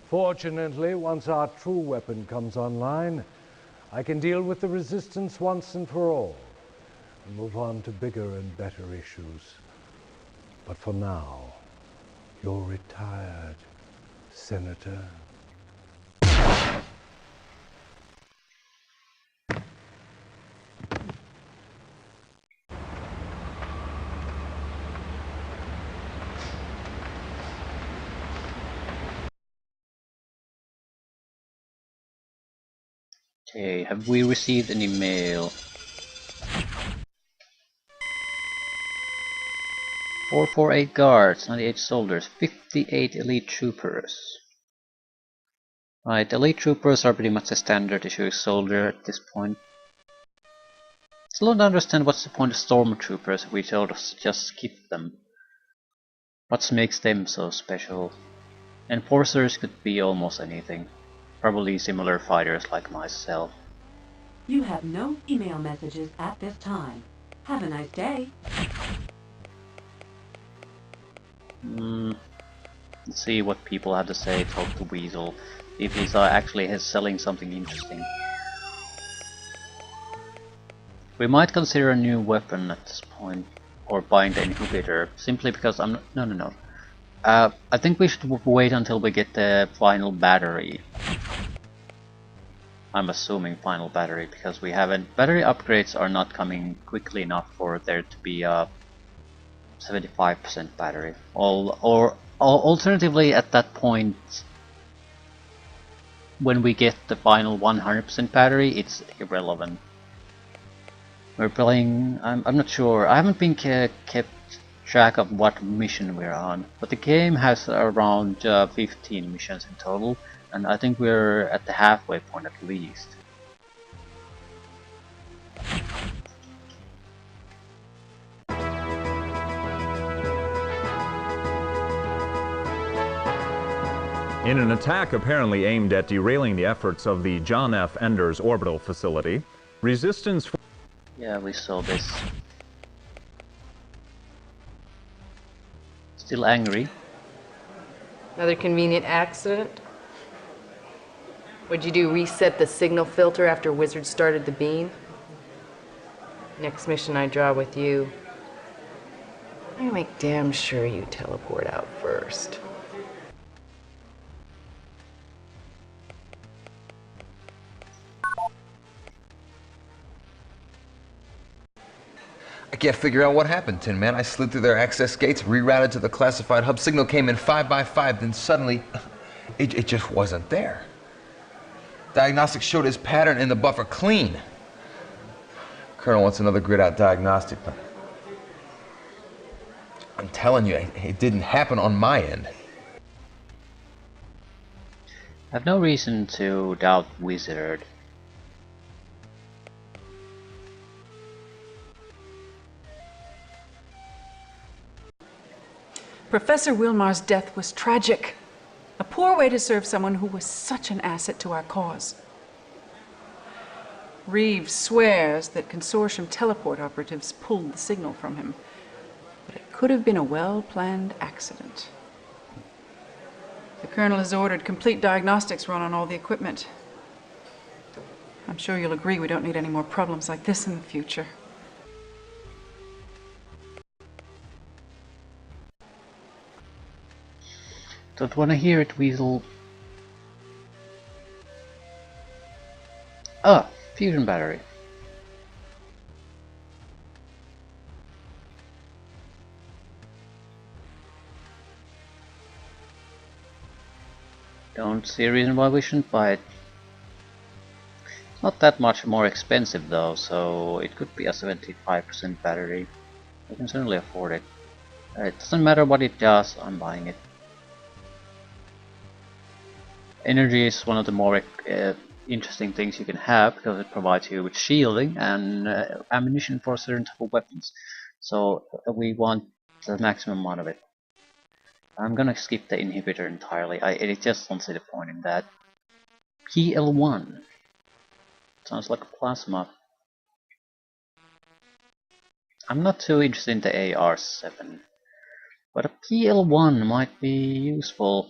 Fortunately, once our true weapon comes online, I can deal with the Resistance once and for all, and move on to bigger and better issues. But for now, you're retired, Senator. Okay, have we received any mail? 448 guards, 98 soldiers, 58 elite troopers. Right, elite troopers are pretty much a standard issue soldier at this point. Still don't understand what's the point of stormtroopers if we just skip them. What makes them so special? Enforcers could be almost anything. Probably similar fighters like myself. You have no email messages at this time. Have a nice day. Let's see what people have to say. Talk to Weasel. If he's actually selling something interesting. We might consider a new weapon at this point, or buying the inhibitor, simply because I'm not, no. I think we should wait until we get the final battery. I'm assuming final battery, because we haven't. Battery upgrades are not coming quickly enough for there to be a 75% battery. Or alternatively, at that point, when we get the final 100% battery, it's irrelevant. We're playing. I'm not sure. I haven't been kept track of what mission we're on, but the game has around 15 missions in total, and I think we're at the halfway point at least. In an attack apparently aimed at derailing the efforts of the John F. Enders orbital facility, Resistance... Yeah, we saw this. Still angry. Another convenient accident? What'd you do, reset the signal filter after Wizard started the beam? Next mission I draw with you, I'm gonna make damn sure you teleport out first. I can't figure out what happened, Tin Man. I slid through their access gates, rerouted to the classified hub. Signal came in 5 by 5, then suddenly, it just wasn't there. Diagnostics showed his pattern in the buffer clean. Colonel wants another grid-out diagnostic, but I'm telling you, it didn't happen on my end. I have no reason to doubt Wizard. Professor Wilmar's death was tragic. A poor way to serve someone who was such an asset to our cause. Reeves swears that consortium teleport operatives pulled the signal from him, but it could have been a well-planned accident. The Colonel has ordered complete diagnostics run on all the equipment. I'm sure you'll agree we don't need any more problems like this in the future. Don't wanna hear it, Weasel. Ah, fusion battery. Don't see a reason why we shouldn't buy it. It's not that much more expensive though, so it could be a 75% battery. We can certainly afford it. It doesn't matter what it does, I'm buying it. Energy is one of the more interesting things you can have because it provides you with shielding and ammunition for certain type of weapons. So we want the maximum amount of it. I'm gonna skip the inhibitor entirely. I just don't see the point in that. PL1 sounds like a plasma. I'm not too interested in the AR7, but a PL1 might be useful.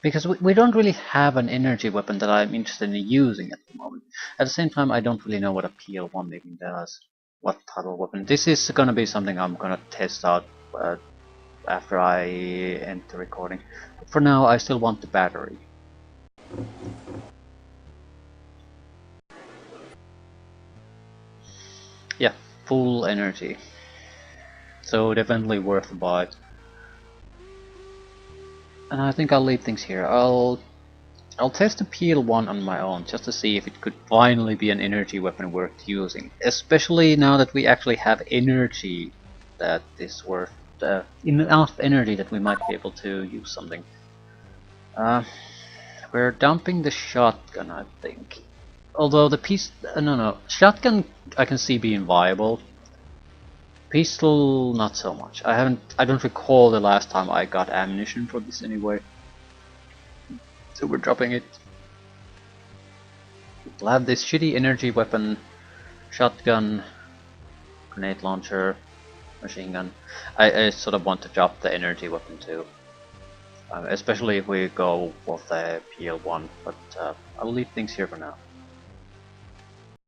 Because we don't really have an energy weapon that I'm interested in using at the moment. At the same time, I don't really know what a PL1 even does. What type of weapon. This is gonna be something I'm gonna test out after I end the recording. But for now, I still want the battery. Yeah, full energy. So definitely worth a buy. And I think I'll leave things here. I'll test the PL1 on my own just to see if it could finally be an energy weapon worth using. Especially now that we actually have energy that is worth enough energy that we might be able to use something. We're dumping the shotgun, I think. Although the shotgun I can see being viable. Pistol, not so much. I don't recall the last time I got ammunition for this anyway. So we're dropping it. We'll have this shitty energy weapon, shotgun, grenade launcher, machine gun. I sort of want to drop the energy weapon too. Especially if we go with the PL1, but I'll leave things here for now.